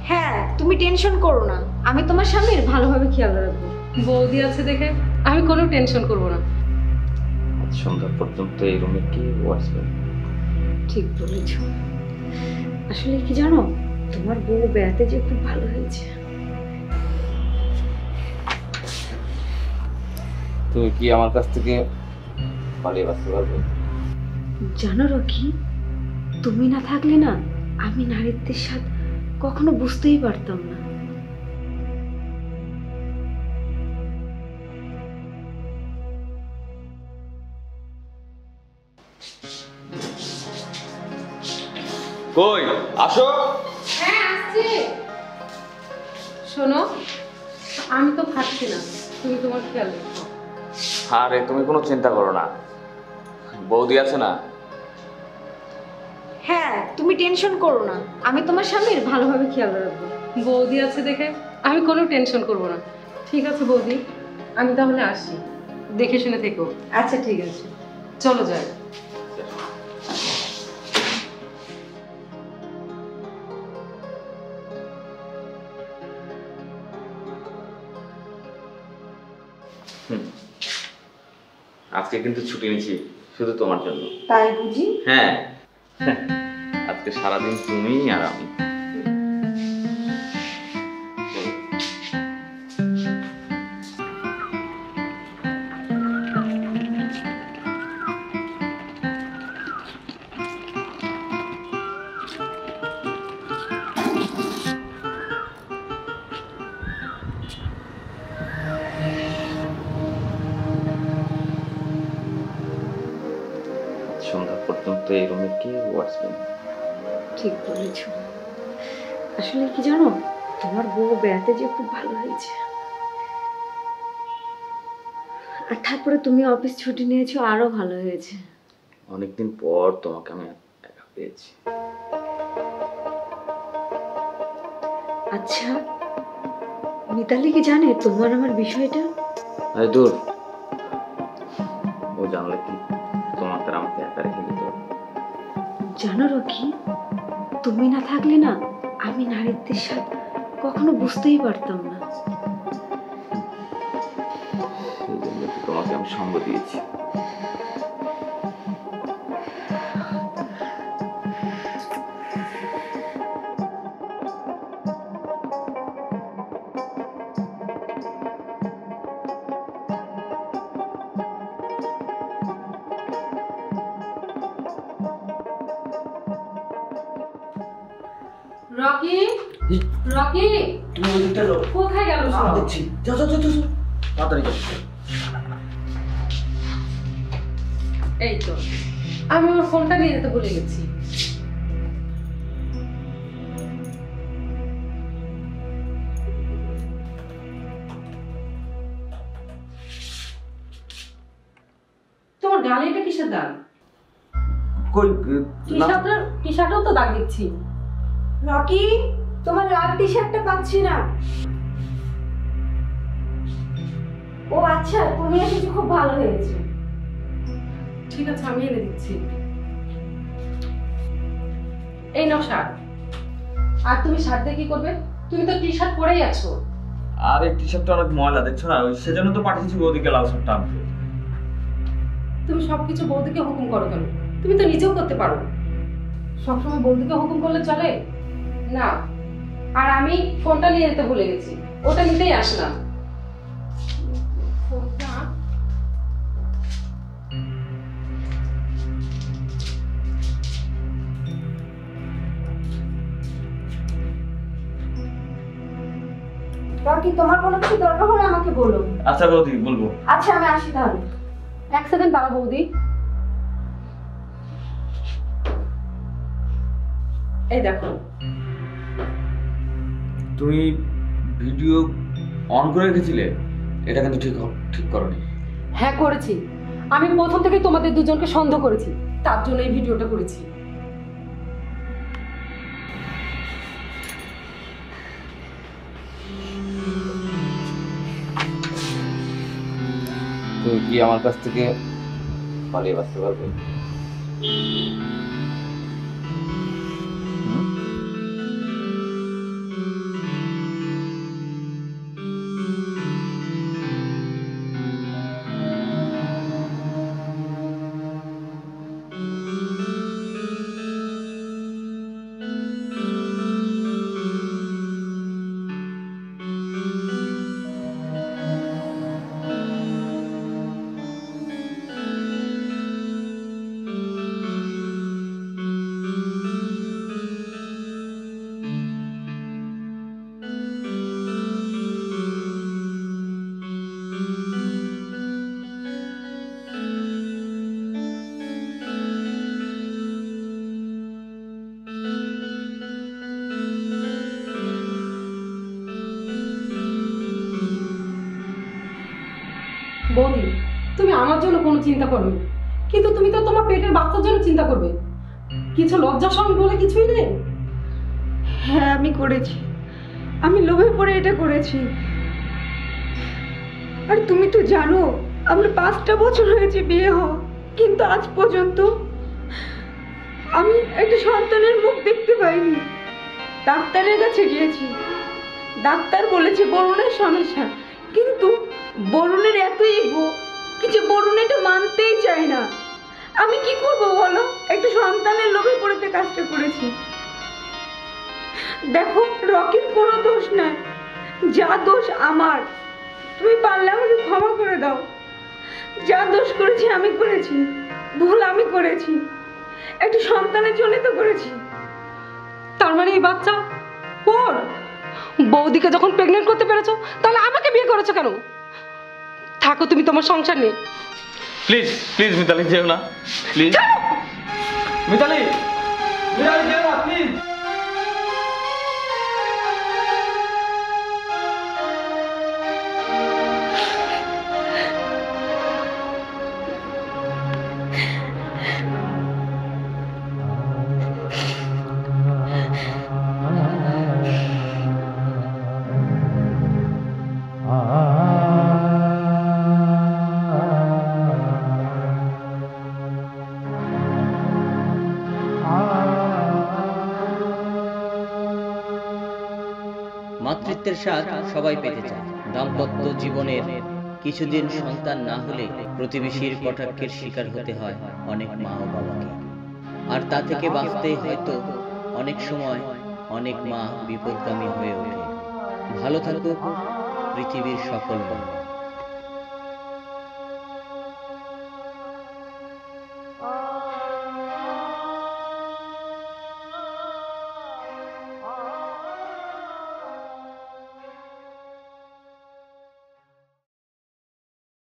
হ্যাঁ, তুমি টেনশন করো না, আমি তোমার স্বামীর ভালোভাবে খেয়াল রাখবো। বৌদি আছে দেখে আমি কোনো টেনশন করব না। সন্ধ্যা পর্যন্ত এই রুমে কি আসবে? ঠিক বলেছ। আসলে কি জানো, তোমার বউ বেড়াতে যে খুব ভালো হয়েছে। তুমি কি আমার কাছ থেকে পালিয়ে বাঁচতে পারবে? জানো রকি, তুমি না থাকলে না আমি নারীত্বের স্বাদ কখনো বুঝতেই পারতাম না। কই আসো। হ্যাঁ আসছি। শোনো, আমি তো খাচ্ছি না, তুমি তোমার খেয়াল রাখো। আরে তুমি কোনো চিন্তা করো না, বৌদি আছে না। হ্যাঁ, তুমি টেনশন করো না, আমি তোমার স্বামীর ভালোভাবে খেয়াল রাখবো। বৌদি আছে দেখে আমি কোনো টেনশন করব না। ঠিক আছে বৌদি, আমি তাহলে আসি, দেখে শুনে থেকো। আচ্ছা ঠিক আছে। চলো যাই। আজকে কিন্তু ছুটি নিয়েছি শুধু তোমার জন্য। তাই বুঝি? হ্যাঁ, আজকে সারাদিন তুমি আর আমি। সন্ধ্যা পর্যন্ত এই রুমে কেউ আসবে না। ঠিক বলেছ। আসলে কি জানো, তোমার বউ বেড়াতে যে খুব ভালো হয়েছে। আর তারপরে তুমি অফিস ছুটি নিয়েছো, আরো ভালো হয়েছে। অনেকদিন পর তোমাকে আমি একা পেয়েছি। আচ্ছা, মিতালি কি জানে তোমার আমার বিষয়টা? আরে দূর, ও জানলে কি তোমাকে আর আমাকে একা রেখে দিত? জানো রকি, তুমি না থাকলে না আমি নারীত্বের স্বাদ কখনো বুঝতেই পারতাম না। সেই জন্য তো তোমাকে আমি সঙ্গ দিয়েছি। রকি, রকি, তুমি ওই দিকটা যাও। কোথায় গেল সব? দেখছি, যাও যাও যাও যাও, তাড়াতাড়ি যাও। এই তো, আমি আমার ফোনটা নিয়ে যেতে ভুলে গেছি। তোমার গালে এটা কিসের দাগ? কই টি শার্টেও তো দাগ দিচ্ছি। রকি, তোমার লাল টি শার্টটা পাচ্ছি না। ও আচ্ছা, তুমি এসেছো, খুব ভালো হয়েছে। ঠিক আছে, আমি এনে দিচ্ছি। এই নাও শার্ট। আর তুমি শার্ট দিয়ে কি করবে? তুমি তো টি শার্ট পরেই আছো। আর এই টি শার্টটা অনেক ময়লা, দেখছো না? ওই সেজন্য তো পাঠিয়েছি বৌদিকে লাল শার্টটা আনতে। তুমি সবকিছু বৌদিকে হুকুম করো কেন? তুমি তো নিজেও করতে পারো। সবসময় বৌদিকে হুকুম করলে চলে না। আর আমি ফোনটা নিয়ে যেতে ভুলে গেছি, ওটা নিতেই আসলাম। ফোনটা রকি, তোমার কোনো কিছু দরকার হলে আমাকে বলো। আচ্ছা বৌদি, বলবো। আচ্ছা, আমি আসি তাহলে। এক সেকেন্ড দাঁড়া বৌদি। এই দেখো, তুমি ভিডিও অন করে রেখেছিলে, এটা কিন্তু ঠিক করনি। হ্যাঁ করেছি। আমি প্রথম থেকে তোমাদের দুজনকে সন্দেহ করেছি, তার জন্য এই ভিডিওটা করেছি। তুমি কি আমার কাছ থেকে পালিয়ে বাঁচতে পারবে? বৌদি, তুমি আমার জন্য কোনো চিন্তা করো না, কিন্তু তুমি তো তোমার পেটের বাচ্চার জন্য চিন্তা করবে। কিছু লজ্জা শরম বলে কিছুই নেই? হ্যাঁ আমি করেছি, আমি লোভে পড়ে এটা করেছি। আর তুমি তো জানো আমার 5টা বছর হয়েছে বিয়ে হওয়া, কিন্তু আজ পর্যন্ত আমি একটা সন্তানের মুখ দেখতে পাইনি। ডাক্তারের কাছে গিয়েছি, ডাক্তার বলেছে বরুণের সমস্যা, কিন্তু বরুণের এত ইগো কি যে বরুণ এটা মানতেই চায় না। আমি কি করব বলো, একটা সন্তানের লোভে পড়েতে কাজটা করেছি। দেখো রকির কোনো দোষ নাই, যা দোষ আমার। তুমি পারলে আমাকে ক্ষমা করে দাও। যা দোষ করেছি আমি করেছি, ভুল আমি করেছি, একটা সন্তানের জন্য তো করেছি। তার মানে এই বাচ্চা ওর? বৌদিকে যখন প্রেগনেন্ট করতে পেরেছো, তাহলে আমাকে বিয়ে করেছো কেন? থাকো তুমি তোমার সংসার নিয়ে। প্লিজ প্লিজ মিতালি যেও না, প্লিজ মিতালি, মিতালি যেও না প্লিজ। মাতৃত্বের স্বাদ সবাই পেতে চায়। দাম্পত্য জীবনের কিছুদিন সন্তান না হলে প্রতিবেশীর কটাক্ষের শিকার হতে হয় অনেক মা ও বাবাকে। আর তা থেকে বাঁচতে হয়তো অনেক সময় অনেক মা বিপদগামী হয়ে ওঠে। ভালো থাকুক পৃথিবীর সকল মা।